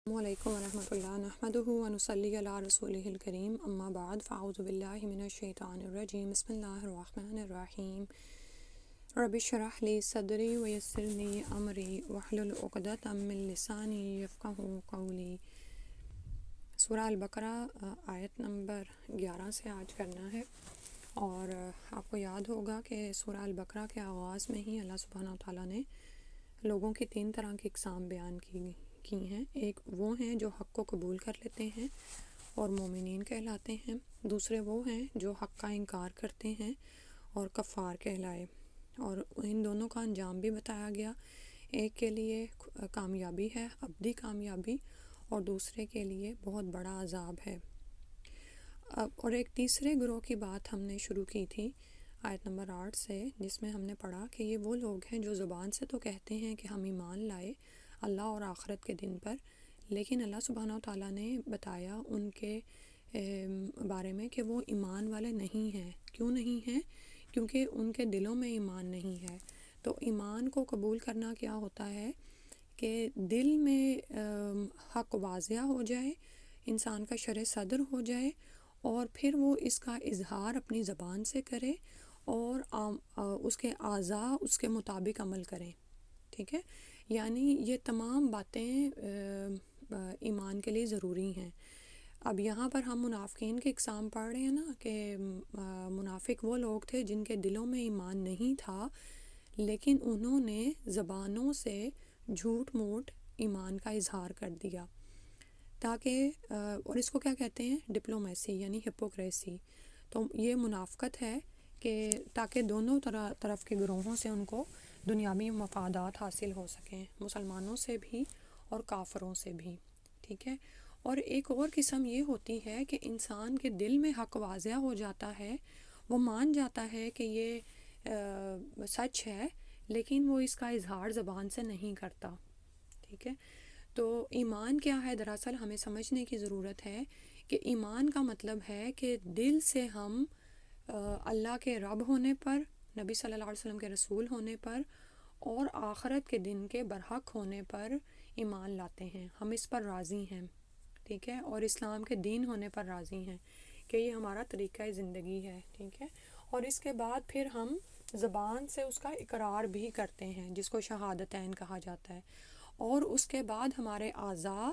السلام علیکم ورحمۃ اللہ نحمدہ ونصلی علی رسولہ الکریم اما بعد فاعوذ باللہ من الشیطان الرجیم بسم اللہ الرحمن الرحیم رب اشرح لی صدری ویسر لی امری واحلل عقدۃ من لسانی یفقہوا قولی۔ سورہ البقرہ آیت نمبر 11 سے آج کرنا ہے، اور آپ کو یاد ہوگا کہ سورہ البقرہ کے آغاز میں ہی اللہ سبحانہ وتعالیٰ نے لوگوں کی 3 طرح کی اقسام بیان کی ہیں۔ ایک وہ ہیں جو حق کو قبول کر لیتے ہیں اور مومنین کہلاتے ہیں، دوسرے وہ ہیں جو حق کا انکار کرتے ہیں اور کفار کہلائے، اور ان دونوں کا انجام بھی بتایا گیا۔ ایک کے لیے کامیابی ہے، ابدی کامیابی، اور دوسرے کے لیے بہت بڑا عذاب ہے۔ اور ایک تیسرے گروہ کی بات ہم نے شروع کی تھی آیت نمبر 8 سے، جس میں ہم نے پڑھا کہ یہ وہ لوگ ہیں جو زبان سے تو کہتے ہیں کہ ہم ایمان لائے اللہ اور آخرت کے دن پر، لیکن اللہ سبحانہ وتعالیٰ نے بتایا ان کے بارے میں کہ وہ ایمان والے نہیں ہیں۔ کیوں نہیں ہیں؟ کیونکہ ان کے دلوں میں ایمان نہیں ہے۔ تو ایمان کو قبول کرنا کیا ہوتا ہے کہ دل میں حق واضح ہو جائے، انسان کا شرح صدر ہو جائے، اور پھر وہ اس کا اظہار اپنی زبان سے کرے اور اس کے اعضاء اس کے مطابق عمل کریں۔ ٹھیک ہے، یعنی یہ تمام باتیں ایمان کے لیے ضروری ہیں۔ اب یہاں پر ہم منافقین کی اقسام پڑھ رہے ہیں نا، کہ منافق وہ لوگ تھے جن کے دلوں میں ایمان نہیں تھا، لیکن انہوں نے زبانوں سے جھوٹ موٹ ایمان کا اظہار کر دیا، تاکہ اور اس کو کیا کہتے ہیں؟ ڈپلومیسی، یعنی ہپوکریسی۔ تو یہ منافقت ہے کہ تاکہ دونوں طرف کے گروہوں سے ان کو دنیاوی مفادات حاصل ہو سکیں، مسلمانوں سے بھی اور کافروں سے بھی۔ ٹھیک ہے، اور ایک اور قسم یہ ہوتی ہے کہ انسان کے دل میں حق واضح ہو جاتا ہے، وہ مان جاتا ہے کہ یہ سچ ہے، لیکن وہ اس کا اظہار زبان سے نہیں کرتا۔ ٹھیک ہے، تو ایمان کیا ہے؟ دراصل ہمیں سمجھنے کی ضرورت ہے کہ ایمان کا مطلب ہے کہ دل سے ہم اللہ کے رب ہونے پر، نبی صلی اللہ علیہ وسلم کے رسول ہونے پر، اور آخرت کے دن کے برحق ہونے پر ایمان لاتے ہیں، ہم اس پر راضی ہیں۔ ٹھیک ہے، اور اسلام کے دین ہونے پر راضی ہیں کہ یہ ہمارا طریقہ زندگی ہے۔ ٹھیک ہے، اور اس کے بعد پھر ہم زبان سے اس کا اقرار بھی کرتے ہیں، جس کو شہادتین کہا جاتا ہے، اور اس کے بعد ہمارے اعضاء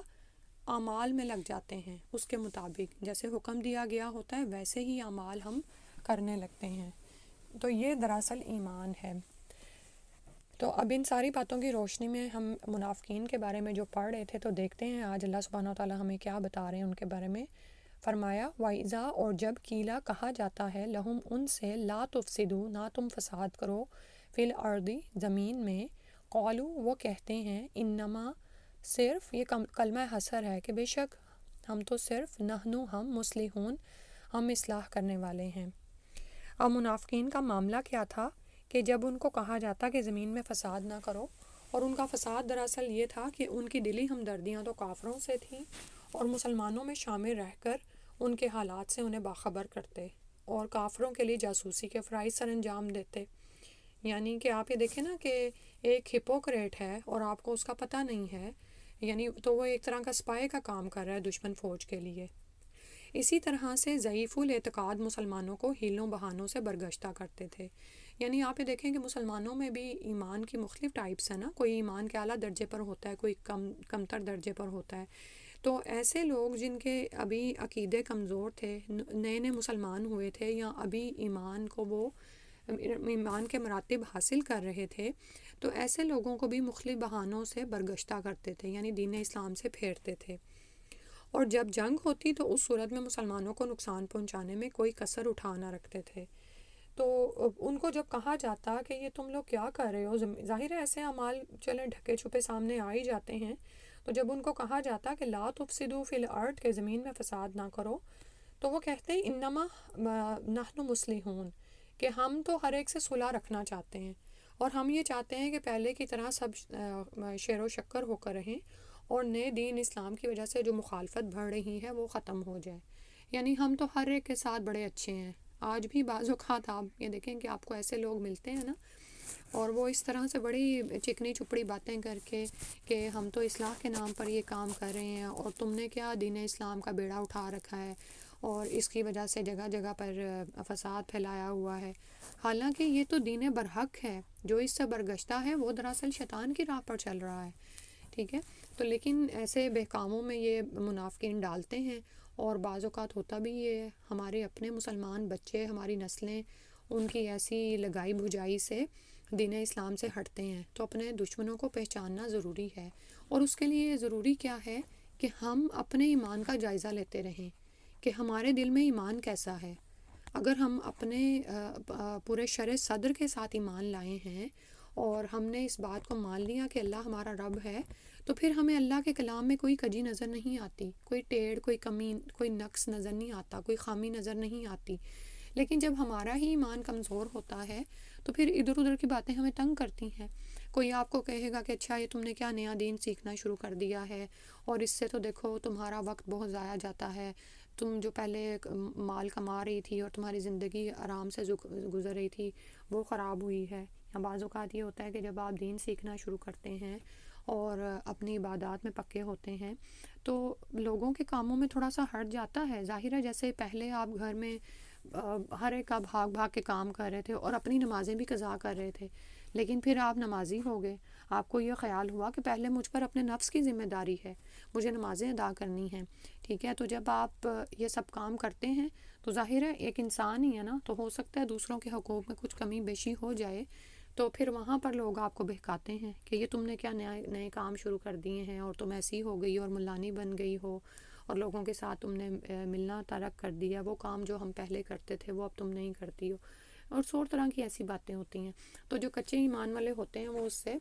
اعمال میں لگ جاتے ہیں، اس کے مطابق جیسے حکم دیا گیا ہوتا ہے ویسے ہی اعمال ہم کرنے لگتے ہیں۔ تو یہ دراصل ایمان ہے۔ تو اب ان ساری باتوں کی روشنی میں ہم منافقین کے بارے میں جو پڑھ رہے تھے، تو دیکھتے ہیں آج اللہ سبحانہ وتعالیٰ ہمیں کیا بتا رہے ہیں ان کے بارے میں۔ فرمایا وَإِذَا، اور جب قیلا کہا جاتا ہے، لہم ان سے، لا تفسدوا، نہ تم فساد کرو، فی الارض زمین میں، قالوا وہ کہتے ہیں، انما صرف، یہ کلمہ حصر ہے کہ بے شک ہم تو صرف، نحنو ہم، مصلحون ہم اصلاح کرنے والے ہیں۔ اب منافقین کا معاملہ کیا تھا کہ جب ان کو کہا جاتا کہ زمین میں فساد نہ کرو، اور ان کا فساد دراصل یہ تھا کہ ان کی دلی ہمدردیاں تو کافروں سے تھیں، اور مسلمانوں میں شامل رہ کر ان کے حالات سے انہیں باخبر کرتے، اور کافروں کے لیے جاسوسی کے فرائض سر انجام دیتے۔ یعنی کہ آپ یہ دیکھیں نا کہ ایک ہپوکریٹ ہے اور آپ کو اس کا پتہ نہیں ہے، یعنی تو وہ ایک طرح کا اسپائی کا کام کر رہا ہے دشمن فوج کے لیے۔ اسی طرح سے ضعیف الاعتقاد مسلمانوں کو ہیلوں بہانوں سے برگشتہ کرتے تھے۔ یعنی آپ یہ دیکھیں کہ مسلمانوں میں بھی ایمان کی مختلف ٹائپس ہیں نا، کوئی ایمان کے اعلیٰ درجے پر ہوتا ہے، کوئی کمتر درجے پر ہوتا ہے۔ تو ایسے لوگ جن کے ابھی عقیدے کمزور تھے، نئے نئے مسلمان ہوئے تھے، یا ابھی ایمان کے مراتب حاصل کر رہے تھے، تو ایسے لوگوں کو بھی مختلف بہانوں سے برگشتہ کرتے تھے، یعنی دین اسلام سے پھیرتے تھے۔ اور جب جنگ ہوتی تو اس صورت میں مسلمانوں کو نقصان پہنچانے میں کوئی کسر اٹھا نہ رکھتے تھے۔ تو ان کو جب کہا جاتا کہ یہ تم لوگ کیا کر رہے ہو، ظاہر ہے ایسے اعمال چلیں ڈھکے چھپے سامنے آ ہی جاتے ہیں، تو جب ان کو کہا جاتا کہ لا تفسدوا فی الارض، کہ زمین میں فساد نہ کرو، تو وہ کہتے ہیں انما نحن مصلحون، کہ ہم تو ہر ایک سے صلح رکھنا چاہتے ہیں، اور ہم یہ چاہتے ہیں کہ پہلے کی طرح سب شیر و شکر ہو کر رہیں، اور نئے دین اسلام کی وجہ سے جو مخالفت بڑھ رہی ہے وہ ختم ہو جائے۔ یعنی ہم تو ہر ایک کے ساتھ بڑے اچھے ہیں۔ آج بھی بعض اوقات آپ یہ دیکھیں کہ آپ کو ایسے لوگ ملتے ہیں نا اور وہ اس طرح سے بڑی چکنی چپڑی باتیں کر کے کہ ہم تو اصلاح کے نام پر یہ کام کر رہے ہیں اور تم نے کیا دین اسلام کا بیڑا اٹھا رکھا ہے اور اس کی وجہ سے جگہ جگہ پر فساد پھیلایا ہوا ہے. حالانکہ یہ تو دین برحق ہے. جو اس سے برگشتہ ہے وہ دراصل شیطان کی راہ پر چل رہا ہے. ٹھیک ہے. تو لیکن ایسے بہکاموں میں یہ منافقین ڈالتے ہیں اور بعض اوقات ہوتا بھی یہ ہے ہمارے اپنے مسلمان بچے ہماری نسلیں ان کی ایسی لگائی بھجائی سے دین اسلام سے ہٹتے ہیں. تو اپنے دشمنوں کو پہچاننا ضروری ہے اور اس کے لیے ضروری کیا ہے کہ ہم اپنے ایمان کا جائزہ لیتے رہیں کہ ہمارے دل میں ایمان کیسا ہے. اگر ہم اپنے پورے شرع صدر کے ساتھ ایمان لائے ہیں اور ہم نے اس بات کو مان لیا کہ اللہ ہمارا رب ہے تو پھر ہمیں اللہ کے کلام میں کوئی کجی نظر نہیں آتی, کوئی ٹیڑھ, کوئی کمی, کوئی نقص نظر نہیں آتا, کوئی خامی نظر نہیں آتی. لیکن جب ہمارا ہی ایمان کمزور ہوتا ہے تو پھر ادھر ادھر کی باتیں ہمیں تنگ کرتی ہیں. کوئی آپ کو کہے گا کہ اچھا یہ تم نے کیا نیا دین سیکھنا شروع کر دیا ہے اور اس سے تو دیکھو تمہارا وقت بہت ضائع جاتا ہے, تم جو پہلے مال کما رہی تھی اور تمہاری زندگی آرام سے گزر رہی تھی وہ خراب ہوئی ہے. یا بعض اوقات یہ ہوتا ہے کہ جب آپ دین سیکھنا شروع کرتے ہیں اور اپنی عبادات میں پکے ہوتے ہیں تو لوگوں کے کاموں میں تھوڑا سا ہٹ جاتا ہے. ظاہر ہے جیسے پہلے آپ گھر میں ہر ایک کا بھاگ بھاگ کے کام کر رہے تھے اور اپنی نمازیں بھی قضا کر رہے تھے, لیکن پھر آپ نمازی ہو گئے. آپ کو یہ خیال ہوا کہ پہلے مجھ پر اپنے نفس کی ذمہ داری ہے, مجھے نمازیں ادا کرنی ہیں. ٹھیک ہے. تو جب آپ یہ سب کام کرتے ہیں تو ظاہر ہے ایک انسان ہی ہے نا, تو ہو سکتا ہے دوسروں کے حقوق میں کچھ کمی بیشی ہو جائے تو پھر وہاں پر لوگ آپ کو بہکاتے ہیں کہ یہ تم نے کیا نئے کام شروع کر دیے ہیں اور تم ایسی ہو گئی اور ملانی بن گئی ہو اور لوگوں کے ساتھ تم نے ملنا ترک کر دیا, وہ کام جو ہم پہلے کرتے تھے وہ اب تم نہیں کرتی ہو, اور 100 طرح کی ایسی باتیں ہوتی ہیں. تو جو کچے ایمان والے ہوتے ہیں وہ اس سے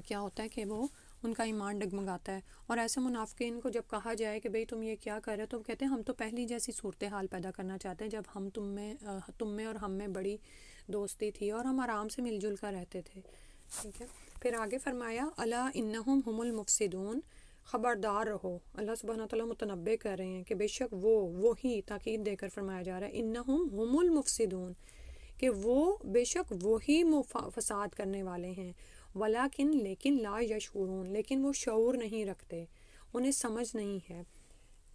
کیا ہوتا ہے کہ وہ ان کا ایمان ڈگمگاتا ہے. اور ایسے منافقین کو جب کہا جائے کہ بھئی تم یہ کیا کر رہے ہو تو وہ کہتے ہیں ہم تو پہلی جیسی صورتحال پیدا کرنا چاہتے ہیں جب ہم تم میں اور ہم میں بڑی دوستی تھی اور ہم آرام سے مل جل کر رہتے تھے. ٹھیک ہے. پھر آگے فرمایا الا انہم هم المفسدون, خبردار رہو. اللہ سبحانہ وتعالیٰ متنبہ کر رہے ہیں کہ بے شک وہی تاکید دے کر فرمایا جا رہا ہے انہم هم المفسدون, کہ وہ بے شک وہی فساد کرنے والے ہیں. ولیکن لیکن لا یشعرون, لیکن وہ شعور نہیں رکھتے, انہیں سمجھ نہیں ہے.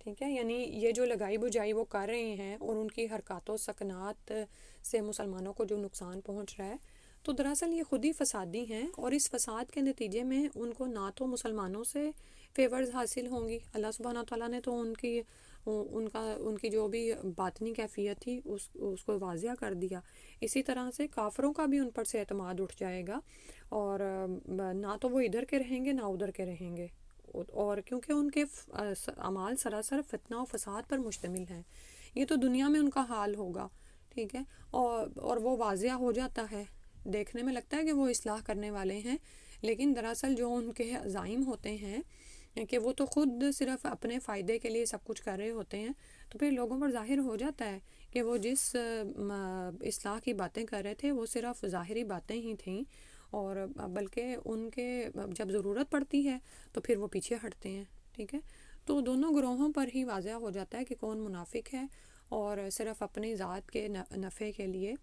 ٹھیک ہے. یعنی یہ جو لگائی بجائی وہ کر رہے ہیں اور ان کی حرکات و سکنات سے مسلمانوں کو جو نقصان پہنچ رہا ہے تو دراصل یہ خود ہی فسادی ہیں, اور اس فساد کے نتیجے میں ان کو نہ تو مسلمانوں سے فیورز حاصل ہوں گی. اللہ سبحانہ تعالیٰ نے تو ان کی جو بھی باطنی کیفیت تھی اس کو واضح کر دیا. اسی طرح سے کافروں کا بھی ان پر سے اعتماد اٹھ جائے گا اور نہ تو وہ ادھر کے رہیں گے نہ ادھر کے رہیں گے, اور کیونکہ ان کے اعمال سراسر فتنہ و فساد پر مشتمل ہیں. یہ تو دنیا میں ان کا حال ہوگا. ٹھیک ہے. اور وہ واضح ہو جاتا ہے, دیکھنے میں لگتا ہے کہ وہ اصلاح کرنے والے ہیں, لیکن دراصل جو ان کے عزائم ہوتے ہیں کہ وہ تو خود صرف اپنے فائدے کے لیے سب کچھ کر رہے ہوتے ہیں. تو پھر لوگوں پر ظاہر ہو جاتا ہے کہ وہ جس اصلاح کی باتیں کر رہے تھے وہ صرف ظاہری باتیں ہی تھیں, اور بلکہ ان کے جب ضرورت پڑتی ہے تو پھر وہ پیچھے ہٹتے ہیں. ٹھیک ہے. تو دونوں گروہوں پر ہی واضح ہو جاتا ہے کہ کون منافق ہے اور صرف اپنی ذات کے نفع کے لیے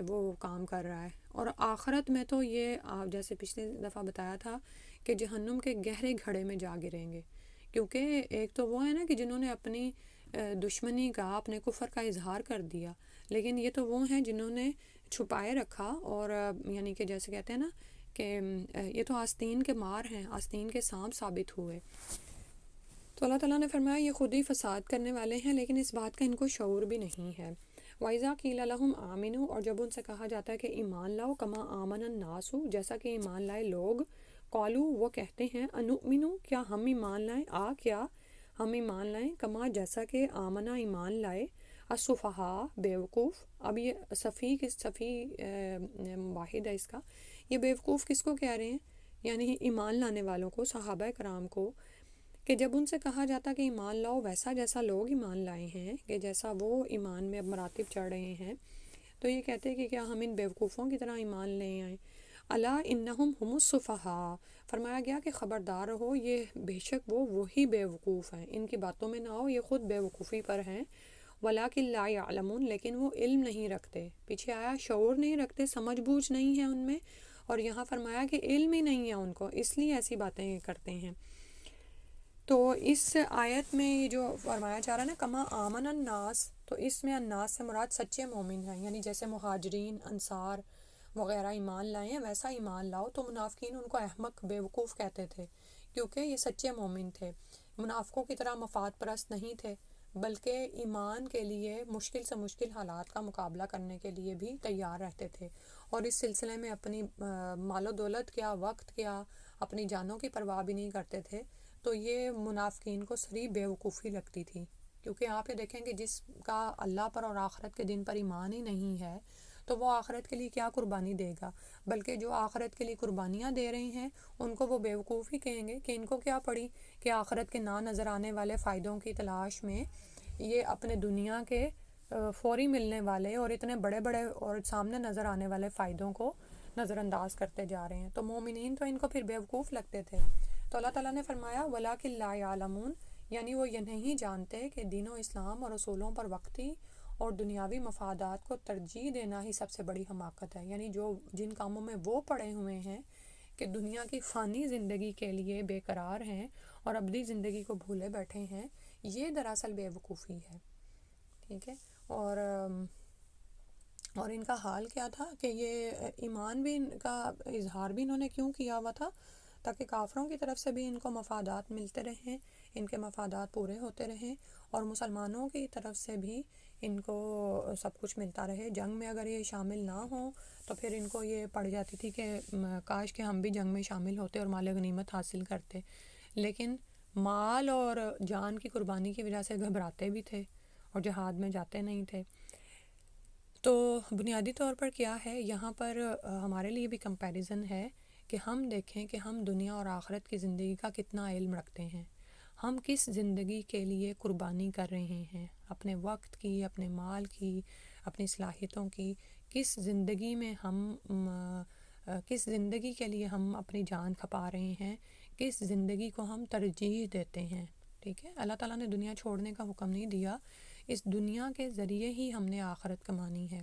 وہ کام کر رہا ہے. اور آخرت میں تو یہ جیسے پچھلی دفعہ بتایا تھا کہ جہنم کے گہرے گھڑے میں جا گریں گے, کیونکہ ایک تو وہ ہے نا کہ جنہوں نے اپنی دشمنی کا اپنے کفر کا اظہار کر دیا, لیکن یہ تو وہ ہیں جنہوں نے چھپائے رکھا, اور یعنی کہ جیسے کہتے ہیں نا کہ یہ تو آستین کے مار ہیں, آستین کے سانپ ثابت ہوئے. تو اللہ تعالیٰ نے فرمایا یہ خود ہی فساد کرنے والے ہیں, لیکن اس بات کا ان کو شعور بھی نہیں ہے. وَإِذَا قِيلَ لَهُمْ آمِنُوا, اور جب ان سے کہا جاتا ہے کہ ایمان لاؤ, کما آمن الناس, جیسا کہ ایمان لائے لوگ, قالوا, وہ کہتے ہیں, انؤمن, کیا ہم ایمان لائیں, کیا ہم ایمان لائیں, کما, جیسا کہ آمنا, ایمان لائے, السفہاء, بیوقوف. اب یہ صفی واحد ہے اس کا, یہ بیوقوف کس کو کہہ رہے ہیں؟ یعنی ایمان لانے والوں کو, صحابہ کرام کو, کہ جب ان سے کہا جاتا کہ ایمان لاؤ ویسا جیسا لوگ ایمان لائے ہیں, کہ جیسا وہ ایمان میں اب مراتب چڑھ رہے ہیں, تو یہ کہتے ہیں کہ کیا ہم ان بیوقوفوں کی طرح ایمان لے آئیں. الا انہم هم السفہاء, فرمایا گیا کہ خبردار رہو, یہ بے شک وہی بیوقوف ہیں, ان کی باتوں میں نہ آؤ, یہ خود بیوقوفی پر ہیں. وَلَٰكِن لَا يَعْلَمُونَ، لیکن وہ علم نہیں رکھتے. پیچھے آیا شعور نہیں رکھتے، سمجھ بوجھ نہیں ہے ان میں، اور یہاں فرمایا کہ علم ہی نہیں ہے ان کو، اس لیے ایسی باتیں کرتے ہیں. تو اس آیت میں یہ جو فرمایا جا رہا ہے نا کما آمن الناس، تو اس میں الناس سے مراد سچے مومن ہیں، یعنی جیسے مہاجرین انصار وغیرہ ایمان لائے ہیں ویسا ایمان لاؤ. تو منافقین ان کو احمق بیوقوف کہتے تھے کیونکہ یہ سچے مومن تھے، منافقوں کی طرح مفاد پرست نہیں تھے، بلکہ ایمان کے لیے مشکل سے مشکل حالات کا مقابلہ کرنے کے لیے بھی تیار رہتے تھے، اور اس سلسلے میں اپنی مال و دولت کیا، وقت کیا، اپنی جانوں کی پرواہ بھی نہیں کرتے تھے. تو یہ منافقین کو صریح بیوقوفی لگتی تھی، کیونکہ آپ یہ دیکھیں کہ جس کا اللہ پر اور آخرت کے دن پر ایمان ہی نہیں ہے تو وہ آخرت کے لیے کیا قربانی دے گا، بلکہ جو آخرت کے لیے قربانیاں دے رہے ہیں ان کو وہ بیوقوف ہی کہیں گے کہ ان کو کیا پڑی کہ آخرت کے نہ نظر آنے والے فائدوں کی تلاش میں یہ اپنے دنیا کے فوری ملنے والے اور اتنے بڑے بڑے اور سامنے نظر آنے والے فائدوں کو نظر انداز کرتے جا رہے ہیں. تو مومنین تو ان کو پھر بیوقوف لگتے تھے. تو اللہ تعالیٰ نے فرمایا وَلَٰكِن لَا يَعْلَمُونَ، یعنی وہ یہ نہیں جانتے کہ دین و اسلام اور اصولوں پر وقتی اور دنیاوی مفادات کو ترجیح دینا ہی سب سے بڑی حماقت ہے. یعنی جن کاموں میں وہ پڑے ہوئے ہیں کہ دنیا کی فانی زندگی کے لیے بے قرار ہیں اور ابدی زندگی کو بھولے بیٹھے ہیں، یہ دراصل بے وقوفی ہے. ٹھیک ہے. اور ان کا حال کیا تھا کہ یہ ایمان بھی ان کا اظہار بھی انہوں نے کیوں کیا ہوا تھا، تاکہ کافروں کی طرف سے بھی ان کو مفادات ملتے رہیں، ان کے مفادات پورے ہوتے رہیں، اور مسلمانوں کی طرف سے بھی ان کو سب کچھ ملتا رہے. جنگ میں اگر یہ شامل نہ ہوں تو پھر ان کو یہ پڑ جاتی تھی کہ کاش کہ ہم بھی جنگ میں شامل ہوتے اور مال غنیمت حاصل کرتے، لیکن مال اور جان کی قربانی کی وجہ سے گھبراتے بھی تھے اور جہاد میں جاتے نہیں تھے. تو بنیادی طور پر کیا ہے یہاں پر ہمارے لیے بھی کمپیریزن ہے کہ ہم دیکھیں کہ ہم دنیا اور آخرت کی زندگی کا کتنا علم رکھتے ہیں، ہم کس زندگی کے لیے قربانی کر رہے ہیں، اپنے وقت کی، اپنے مال کی، اپنی صلاحیتوں کی، کس زندگی میں کس زندگی کے لیے ہم اپنی جان کھپا رہے ہیں، کس زندگی کو ہم ترجیح دیتے ہیں. ٹھیک ہے. اللہ تعالیٰ نے دنیا چھوڑنے کا حکم نہیں دیا، اس دنیا کے ذریعے ہی ہم نے آخرت کمانی ہے.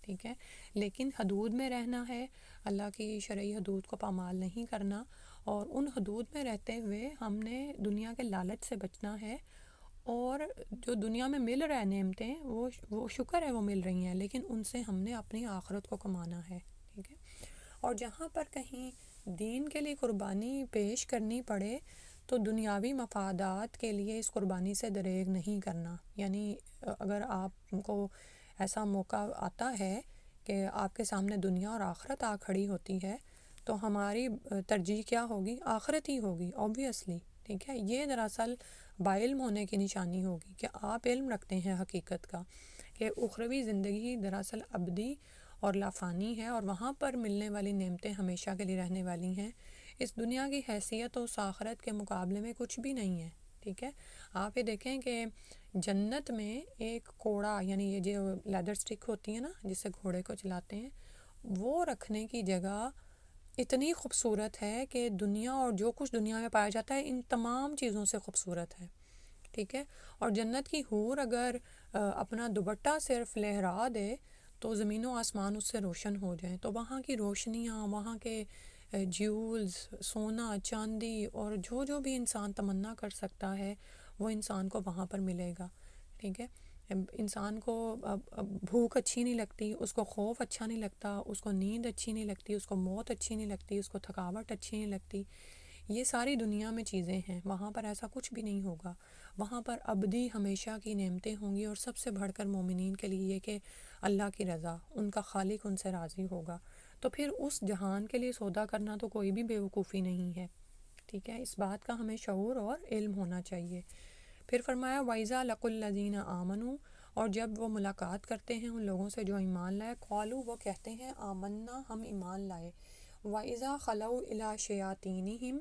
ٹھیک ہے. لیکن حدود میں رہنا ہے، اللہ کی شرعی حدود کو پامال نہیں کرنا، اور ان حدود میں رہتے ہوئے ہم نے دنیا کے لالچ سے بچنا ہے. اور جو دنیا میں مل رہے نعمتیں وہ شکر ہے وہ مل رہی ہیں، لیکن ان سے ہم نے اپنی آخرت کو کمانا ہے. ٹھیک ہے. اور جہاں پر کہیں دین کے لیے قربانی پیش کرنی پڑے تو دنیاوی مفادات کے لیے اس قربانی سے دریغ نہیں کرنا. یعنی اگر آپ کو ایسا موقع آتا ہے کہ آپ کے سامنے دنیا اور آخرت آ کھڑی ہوتی ہے تو ہماری ترجیح کیا ہوگی؟ آخرت ہی ہوگی اوبویسلی. ٹھیک ہے. یہ دراصل باعلم ہونے کی نشانی ہوگی کہ آپ علم رکھتے ہیں حقیقت کا کہ اخروی زندگی دراصل ابدی اور لافانی ہے، اور وہاں پر ملنے والی نعمتیں ہمیشہ کے لیے رہنے والی ہیں. اس دنیا کی حیثیت اس آخرت کے مقابلے میں کچھ بھی نہیں ہے. ٹھیک ہے. آپ یہ دیکھیں کہ جنت میں ایک کوڑا، یعنی یہ جو لیدر سٹک ہوتی ہے نا جس سے گھوڑے کو چلاتے ہیں، وہ رکھنے کی جگہ اتنی خوبصورت ہے کہ دنیا اور جو کچھ دنیا میں پایا جاتا ہے ان تمام چیزوں سے خوبصورت ہے. ٹھیک ہے. اور جنت کی حور اگر اپنا دوپٹہ صرف لہرا دے تو زمین و آسمان اس سے روشن ہو جائیں. تو وہاں کی روشنیاں، وہاں کے جیولز، سونا، چاندی، اور جو بھی انسان تمنا کر سکتا ہے وہ انسان کو وہاں پر ملے گا. ٹھیک ہے. انسان کو بھوک اچھی نہیں لگتی، اس کو خوف اچھا نہیں لگتا، اس کو نیند اچھی نہیں لگتی، اس کو موت اچھی نہیں لگتی، اس کو تھکاوٹ اچھی نہیں لگتی. یہ ساری دنیا میں چیزیں ہیں، وہاں پر ایسا کچھ بھی نہیں ہوگا. وہاں پر ابدی ہمیشہ کی نعمتیں ہوں گی، اور سب سے بڑھ کر مومنین کے لیے یہ کہ اللہ کی رضا، ان کا خالق ان سے راضی ہوگا. تو پھر اس جہان کے لیے سودا کرنا تو کوئی بھی بیوقوفی نہیں ہے. ٹھیک ہے. اس بات کا ہمیں شعور اور علم ہونا چاہیے. پھر فرمایا وَإِذَا لَقُوا الَّذِينَ آمَنُوا، اور جب وہ ملاقات کرتے ہیں ان لوگوں سے جو ایمان لائے، قالوا وہ کہتے ہیں آمنا ہم ایمان لائے. وَإِذَا خَلَوْا إِلَىٰ شَيَاطِینِهِمْ،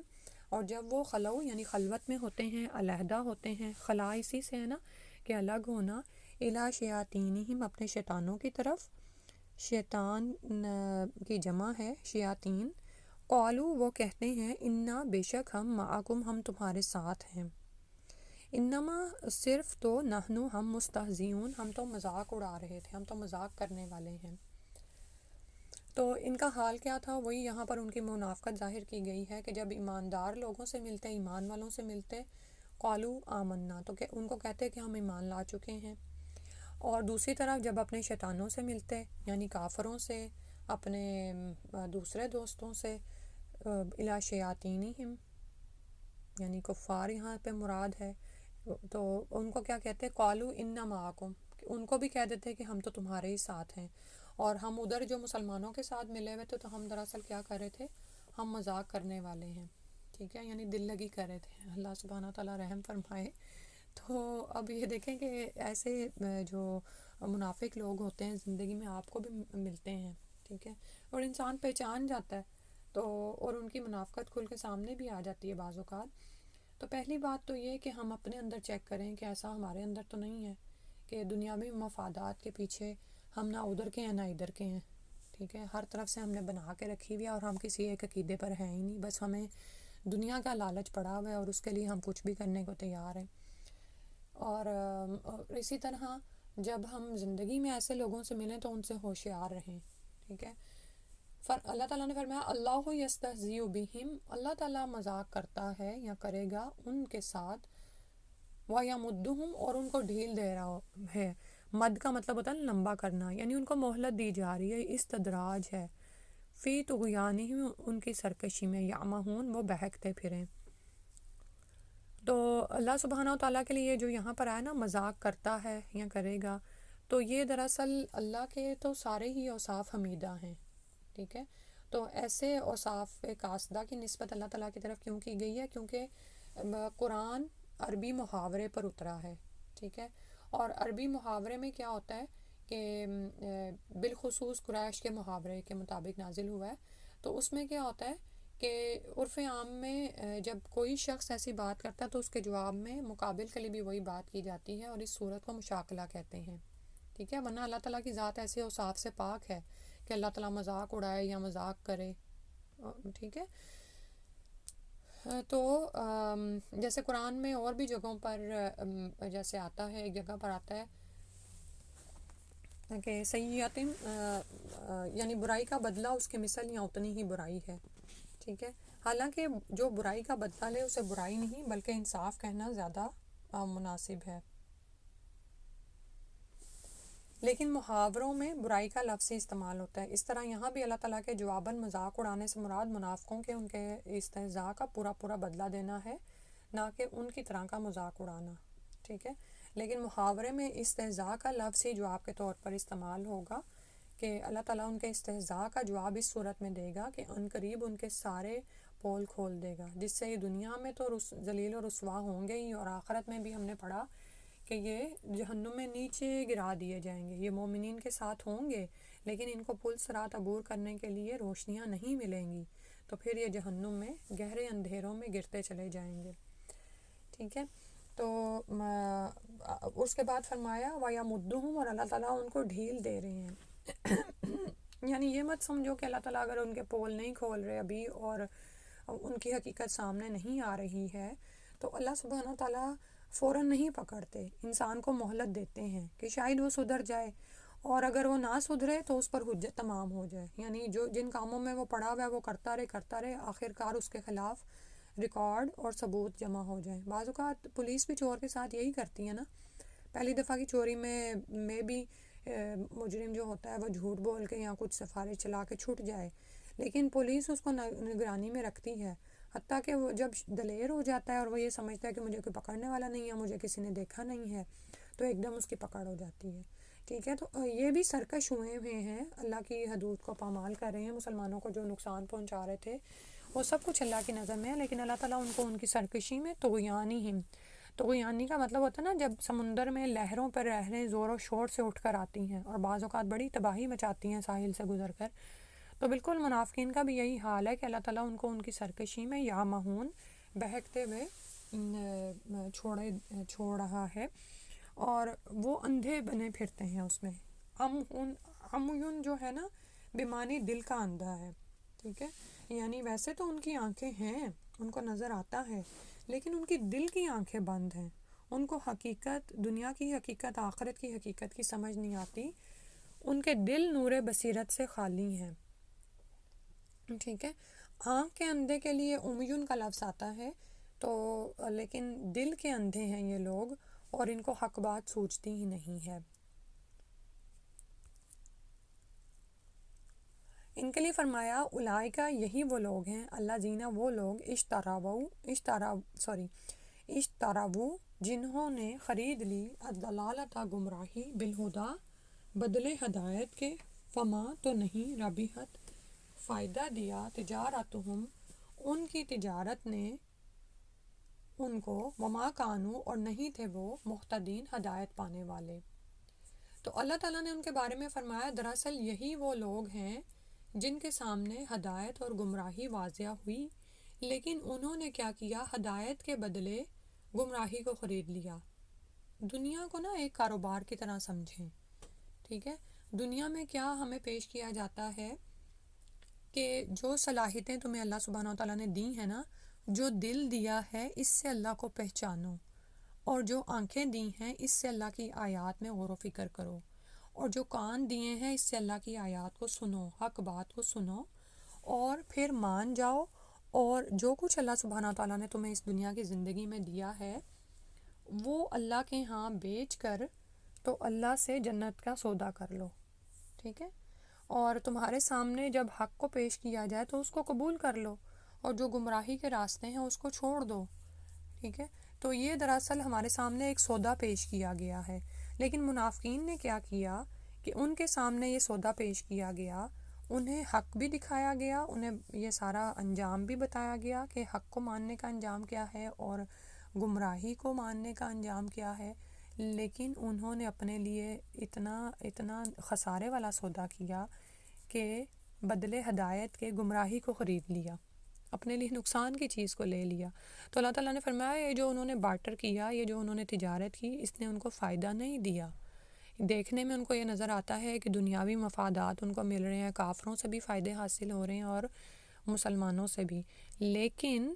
اور جب وہ خلو یعنی خلوت میں ہوتے ہیں، علیحدہ ہوتے ہیں، خلا اسی سے ہے نا کہ الگ ہونا، اِلیٰ شیاطینہم اپنے شیطانوں کی طرف، شیطان کی جمع ہے شیاطین. قالوا وہ کہتے ہیں انا بے شک ہم معکم ہم تمہارے ساتھ ہیں. انما صرف تو نحنو ہم مستہزئون، ہم تو مذاق اڑا رہے تھے، ہم تو مذاق کرنے والے ہیں۔ تو ان کا حال کیا تھا، وہی یہاں پر ان کی منافقت ظاہر کی گئی ہے کہ جب ایماندار لوگوں سے ملتے، ایمان والوں سے ملتے، قالو آمنا، تو کہ ان کو کہتے کہ ہم ایمان لا چکے ہیں، اور دوسری طرف جب اپنے شیطانوں سے ملتے یعنی کافروں سے، اپنے دوسرے دوستوں سے، الی شیاطینہم یعنی کفار یہاں پہ مراد ہے، تو ان کو کیا کہتے ہیں، قالو انا معکم، ان کو بھی کہہ دیتے کہ ہم تو تمہارے ہی ساتھ ہیں، اور ہم ادھر جو مسلمانوں کے ساتھ ملے ہوئے تھے تو ہم دراصل کیا کر رہے تھے، ہم مذاق کرنے والے ہیں، ٹھیک ہے، یعنی دل لگی کر رہے تھے۔ اللہ سبحانہ تعالیٰ رحم فرمائے۔ تو اب یہ دیکھیں کہ ایسے جو منافق لوگ ہوتے ہیں زندگی میں آپ کو بھی ملتے ہیں، ٹھیک ہے، اور انسان پہچان جاتا ہے، تو اور ان کی منافقت کھل کے سامنے بھی آ جاتی ہے بعض اوقات۔ تو پہلی بات تو یہ کہ ہم اپنے اندر چیک کریں کہ ایسا ہمارے اندر تو نہیں ہے کہ دنیاوی مفادات کے پیچھے ہم نہ ادھر کے ہیں نہ ادھر کے ہیں، ٹھیک ہے، ہر طرف سے ہم نے بنا کے رکھی ہوئی ہے اور ہم کسی ایک عقیدے پر ہیں ہی نہیں، بس ہمیں دنیا کا لالچ پڑا ہوا ہے اور اس کے لیے ہم کچھ بھی کرنے کو تیار ہیں۔ اور اسی طرح جب ہم زندگی میں ایسے لوگوں سے ملیں تو ان سے ہوشیار رہیں، ٹھیک ہے۔ اللہ تعالیٰ نے فرمایا اللہ یستہزئ بہم، اللہ تعالیٰ مذاق کرتا ہے یا کرے گا ان کے ساتھ، وَیَمُدُّہم، اور ان کو ڈھیل دے رہا ہے۔ مد کا مطلب ہوتا ہے لمبا کرنا، یعنی ان کو مہلت دی جا رہی ہے، استدراج ہے، فی طغیانہم، ان کی سرکشی میں، یعمہون، وہ بہکتے پھریں۔ تو اللہ سبحانہ وتعالیٰ کے لیے جو یہاں پر آیا نا مذاق کرتا ہے یا کرے گا، تو یہ دراصل اللہ کے تو سارے ہی اوصاف حمیدہ ہیں، ٹھیک ہے۔ تو ایسے اوصاف قاصدہ کی نسبت اللہ تعالیٰ کی طرف کیوں کی گئی ہے، کیونکہ قرآن عربی محاورے پر اترا ہے، ٹھیک ہے، اور عربی محاورے میں کیا ہوتا ہے کہ بالخصوص قریش کے محاورے کے مطابق نازل ہوا ہے، تو اس میں کیا ہوتا ہے کہ عرف عام میں جب کوئی شخص ایسی بات کرتا ہے تو اس کے جواب میں مقابل کے لیے بھی وہی بات کی جاتی ہے، اور اس صورت کو مشاکلہ کہتے ہیں، ٹھیک ہے، ورنہ اللہ تعالیٰ کی ذات ایسے اوصاف سے پاک ہے کہ اللہ تعالیٰ مذاق اڑائے یا مذاق کرے، ٹھیک ہے۔ تو جیسے قرآن میں اور بھی جگہوں پر جیسے آتا ہے، ایک جگہ پر آتا ہے کہ سیئاتن یعنی برائی کا بدلہ اس کے مثل یا اتنی ہی برائی ہے، ٹھیک ہے، حالانکہ جو برائی کا بدلہ لے اسے برائی نہیں بلکہ انصاف کہنا زیادہ مناسب ہے، لیکن محاوروں میں برائی کا لفظ ہی استعمال ہوتا ہے۔ اس طرح یہاں بھی اللہ تعالیٰ کے جواباً مذاق اڑانے سے مراد منافقوں کے ان کے استہزاء کا پورا پورا بدلہ دینا ہے، نہ کہ ان کی طرح کا مذاق اڑانا، ٹھیک ہے، لیکن محاورے میں استہزاء کا لفظ ہی جواب کے طور پر استعمال ہوگا کہ اللہ تعالیٰ ان کے استہزاء کا جواب اس صورت میں دے گا کہ ان قریب ان کے سارے پول کھول دے گا، جس سے یہ دنیا میں تو ذلیل و رسوا ہوں گے ہی، اور آخرت میں بھی ہم نے پڑھا کہ یہ جہنم میں نیچے گرا دیے جائیں گے۔ یہ مومنین کے ساتھ ہوں گے لیکن ان کو پل صراط عبور کرنے کے لیے روشنیاں نہیں ملیں گی، تو پھر یہ جہنم میں گہرے اندھیروں میں گرتے چلے جائیں گے، ٹھیک ہے۔ تو اس کے بعد فرمایا وَیَمُدُّہُم، اور اللہ تعالیٰ ان کو ڈھیل دے رہے ہیں یعنی یہ مت سمجھو کہ اللہ تعالیٰ اگر ان کے پول نہیں کھول رہے ابھی اور ان کی حقیقت سامنے نہیں آ رہی ہے تو اللہ سبحانہ تعالیٰ فوراً نہیں پکڑتے، انسان کو مہلت دیتے ہیں کہ شاید وہ سدھر جائے، اور اگر وہ نہ سدھرے تو اس پر حجت تمام ہو جائے، یعنی جو جن کاموں میں وہ پڑا ہوا ہے وہ کرتا رہے آخر کار اس کے خلاف ریکارڈ اور ثبوت جمع ہو جائیں۔ بعض اوقات پولیس بھی چور کے ساتھ یہی کرتی ہے نا، پہلی دفعہ کی چوری میں بھی مجرم جو ہوتا ہے وہ جھوٹ بول کے یا کچھ سفارش چلا کے چھٹ جائے، لیکن پولیس اس کو نگرانی میں رکھتی ہے، حتیٰ کہ وہ جب دلیر ہو جاتا ہے اور وہ یہ سمجھتا ہے کہ مجھے کوئی پکڑنے والا نہیں ہے، مجھے کسی نے دیکھا نہیں ہے، تو ایک دم اس کی پکڑ ہو جاتی ہے، ٹھیک ہے۔ تو یہ بھی سرکش ہوئے ہیں، اللہ کی حدود کو پامال کر رہے ہیں، مسلمانوں کو جو نقصان پہنچا رہے تھے وہ سب کچھ اللہ کی نظر میں ہے، لیکن اللہ تعالیٰ ان کو ان کی سرکشی میں طغیانہم، طغیانی کا مطلب ہوتا ہے نا جب سمندر میں لہروں پر لہریں زور و شور سے اٹھ کر آتی ہیں اور بعض اوقات بڑی تباہی مچاتی ہیں ساحل سے گزر کر، تو بالکل منافقین کا بھی یہی حال ہے کہ اللہ تعالیٰ ان کو ان کی سرکشی میں یامہون، بہکتے ہوئے چھوڑ رہا ہے، اور وہ اندھے بنے پھرتے ہیں اس میں۔ عمیون جو ہے نا بیمانی دل کا اندھا ہے، ٹھیک ہے، یعنی ویسے تو ان کی آنکھیں ہیں، ان کو نظر آتا ہے، لیکن ان کی دل کی آنکھیں بند ہیں، ان کو حقیقت، دنیا کی حقیقت، آخرت کی حقیقت کی سمجھ نہیں آتی، ان کے دل نور بصیرت سے خالی ہیں، ٹھیک ہے۔ آنکھ کے اندھے کے لیے امیون کا لفظ آتا ہے، تو لیکن دل کے اندھے ہیں یہ لوگ، اور ان کو حق بات سوچتی ہی نہیں ہے۔ ان کے لیے فرمایا اولئک، یہی وہ لوگ ہیں، اللہ زینہ وہ لوگ، اشتراو جنہوں نے خرید لی، الضلالۃ گمراہی، بالہدا بدلے ہدایت کے، فما تو نہیں، ربحت فائدہ دیا، تجارتہم ان کی تجارت نے ان کو، وما کانوا اور نہیں تھے وہ، مہتدین ہدایت پانے والے۔ تو اللہ تعالیٰ نے ان کے بارے میں فرمایا دراصل یہی وہ لوگ ہیں جن کے سامنے ہدایت اور گمراہی واضح ہوئی، لیکن انہوں نے کیا کیا، ہدایت کے بدلے گمراہی کو خرید لیا۔ دنیا کو نا ایک کاروبار کی طرح سمجھیں، ٹھیک ہے۔ دنیا میں کیا ہمیں پیش کیا جاتا ہے کہ جو صلاحیتیں تمہیں اللہ سبحانہ وتعالیٰ نے دی ہیں نا، جو دل دیا ہے اس سے اللہ کو پہچانو، اور جو آنکھیں دی ہیں اس سے اللہ کی آیات میں غور و فکر کرو، اور جو کان دیے ہیں اس سے اللہ کی آیات کو سنو، حق بات کو سنو، اور پھر مان جاؤ، اور جو کچھ اللہ سبحانہ وتعالیٰ نے تمہیں اس دنیا کی زندگی میں دیا ہے وہ اللہ کے ہاں بیچ کر تو اللہ سے جنت کا سودا کر لو، ٹھیک ہے۔ اور تمہارے سامنے جب حق کو پیش کیا جائے تو اس کو قبول کر لو، اور جو گمراہی کے راستے ہیں اس کو چھوڑ دو، ٹھیک ہے۔ تو یہ دراصل ہمارے سامنے ایک سودا پیش کیا گیا ہے، لیکن منافقین نے کیا کیا کہ ان کے سامنے یہ سودا پیش کیا گیا، انہیں حق بھی دکھایا گیا، انہیں یہ سارا انجام بھی بتایا گیا کہ حق کو ماننے کا انجام کیا ہے اور گمراہی کو ماننے کا انجام کیا ہے، لیکن انہوں نے اپنے لیے اتنا خسارے والا سودا کیا کہ بدلے ہدایت کے گمراہی کو خرید لیا، اپنے لیے نقصان کی چیز کو لے لیا۔ تو اللہ تعالیٰ نے فرمایا یہ جو انہوں نے بارٹر کیا، یہ جو انہوں نے تجارت کی، اس نے ان کو فائدہ نہیں دیا۔ دیکھنے میں ان کو یہ نظر آتا ہے کہ دنیاوی مفادات ان کو مل رہے ہیں، کافروں سے بھی فائدے حاصل ہو رہے ہیں اور مسلمانوں سے بھی، لیکن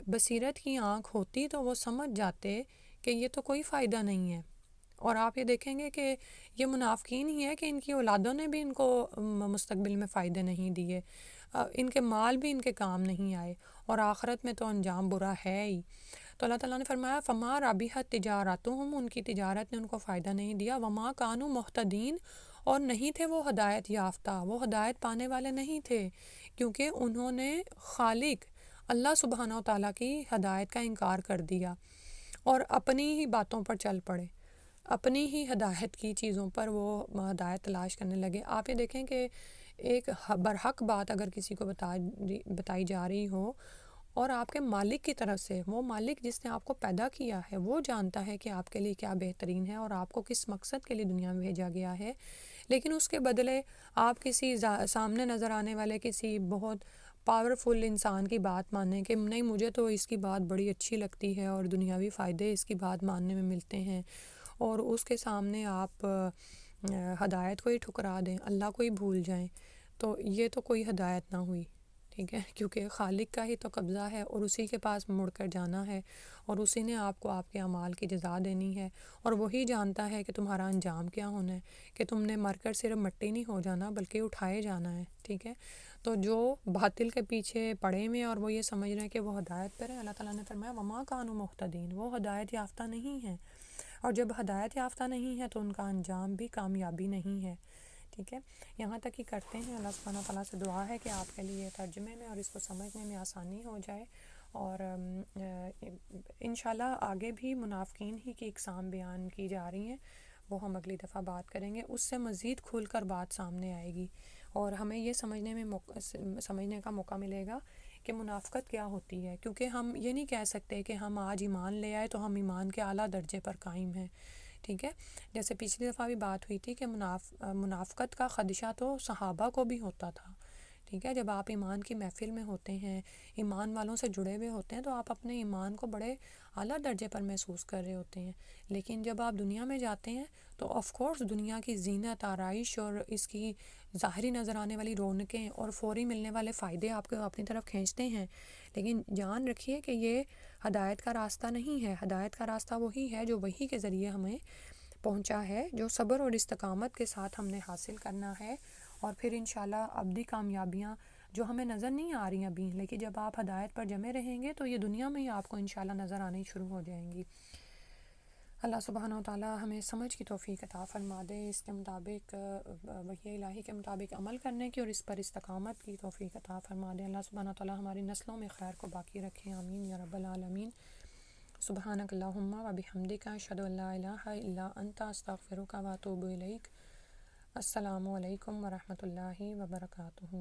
بصیرت کی آنکھ ہوتی تو وہ سمجھ جاتے کہ یہ تو کوئی فائدہ نہیں ہے۔ اور آپ یہ دیکھیں گے کہ یہ منافقین ہی ہے کہ ان کی اولادوں نے بھی ان کو مستقبل میں فائدے نہیں دیے، ان کے مال بھی ان کے کام نہیں آئے، اور آخرت میں تو انجام برا ہے ہی۔ تو اللہ تعالیٰ نے فرمایا فما ربحت تجارتہم، ان کی تجارت نے ان کو فائدہ نہیں دیا، وما کانوا مہتدین اور نہیں تھے وہ ہدایت یافتہ، وہ ہدایت پانے والے نہیں تھے، کیونکہ انہوں نے خالق اللہ سبحانہ و تعالیٰ کی ہدایت کا انکار کر دیا اور اپنی ہی باتوں پر چل پڑے، اپنی ہی ہدایت کی چیزوں پر وہ ہدایت تلاش کرنے لگے۔ آپ یہ دیکھیں کہ ایک برحق بات اگر کسی کو بتائی جا رہی ہو اور آپ کے مالک کی طرف سے، وہ مالک جس نے آپ کو پیدا کیا ہے وہ جانتا ہے کہ آپ کے لیے کیا بہترین ہے اور آپ کو کس مقصد کے لیے دنیا میں بھیجا گیا ہے، لیکن اس کے بدلے آپ کسی سامنے نظر آنے والے کسی بہت پاورفل انسان کی بات مانیں کہ نہیں مجھے تو اس کی بات بڑی اچھی لگتی ہے اور دنیاوی فائدے اس کی بات ماننے میں ملتے ہیں، اور اس کے سامنے آپ ہدایت کو ہی ٹھکرا دیں، اللہ کو ہی بھول جائیں، تو یہ تو کوئی ہدایت نہ ہوئی، ٹھیک ہے، کیونکہ خالق کا ہی تو قبضہ ہے اور اسی کے پاس مڑ کر جانا ہے، اور اسی نے آپ کو آپ کے اعمال کی جزا دینی ہے، اور وہی جانتا ہے کہ تمہارا انجام کیا ہونا ہے، کہ تم نے مر کر صرف مٹی نہیں ہو جانا بلکہ اٹھائے جانا ہے، ٹھیک ہے۔ تو جو باطل کے پیچھے پڑے ہوئے اور وہ یہ سمجھ رہے ہیں کہ وہ ہدایت پر ہیں، اللہ تعالیٰ نے فرمایا وما کانوا مہتدین، وہ ہدایت یافتہ نہیں ہیں، اور جب ہدایت یافتہ نہیں ہے تو ان کا انجام بھی کامیابی نہیں ہے، ٹھیک ہے۔ یہاں تک ہی کرتے ہیں، اللہ سبحانہ تعالیٰ سے دعا ہے کہ آپ کے لیے ترجمے میں اور اس کو سمجھنے میں آسانی ہو جائے، اور انشاءاللہ آگے بھی منافقین ہی کی اقسام بیان کی جا رہی ہیں، وہ ہم اگلی دفعہ بات کریں گے، اس سے مزید کھل کر بات سامنے آئے گی، اور ہمیں یہ سمجھنے کا موقع ملے گا کہ منافقت کیا ہوتی ہے، کیونکہ ہم یہ نہیں کہہ سکتے کہ ہم آج ایمان لے آئے تو ہم ایمان کے اعلیٰ درجے پر قائم ہیں، ٹھیک ہے۔ جیسے پچھلی دفعہ بھی بات ہوئی تھی کہ منافقت کا خدشہ تو صحابہ کو بھی ہوتا تھا، ٹھیک ہے، جب آپ ایمان کی محفل میں ہوتے ہیں، ایمان والوں سے جڑے ہوئے ہوتے ہیں، تو آپ اپنے ایمان کو بڑے اعلیٰ درجے پر محسوس کر رہے ہوتے ہیں. لیکن جب آپ دنیا میں جاتے ہیں تو آف کورس دنیا کی زینت، آرائش اور اس کی ظاہری نظر آنے والی رونقیں اور فوری ملنے والے فائدے آپ کو اپنی طرف کھینچتے ہیں. لیکن جان رکھیے کہ یہ ہدایت کا راستہ نہیں ہے. ہدایت کا راستہ وہی ہے جو وحی کے ذریعے ہمیں پہنچا ہے، جو صبر اور استقامت کے ساتھ ہم نے حاصل کرنا ہے. اور پھر انشاءاللہ ابدی کامیابیاں جو ہمیں نظر نہیں آ رہی ابھی، لیکن جب آپ ہدایت پر جمے رہیں گے تو یہ دنیا میں ہی آپ کو انشاءاللہ نظر آنی شروع ہو جائیں گی. اللہ سبحانہ و تعالی ہمیں سمجھ کی توفیق عطا فرما دے، اس کے مطابق وحی الہی کے مطابق عمل کرنے کی اور اس پر استقامت کی توفیق عطا فرما دے. اللہ سبحانہ و تعالی ہماری نسلوں میں خیر کو باقی رکھے، آمین یا رب العالمین. سبحانک اللہم و بحمدک، اشہد ان لا الہ الا انت، استغفرک و اتوب الیک. السلام علیکم ورحمۃ اللہ وبرکاتہ.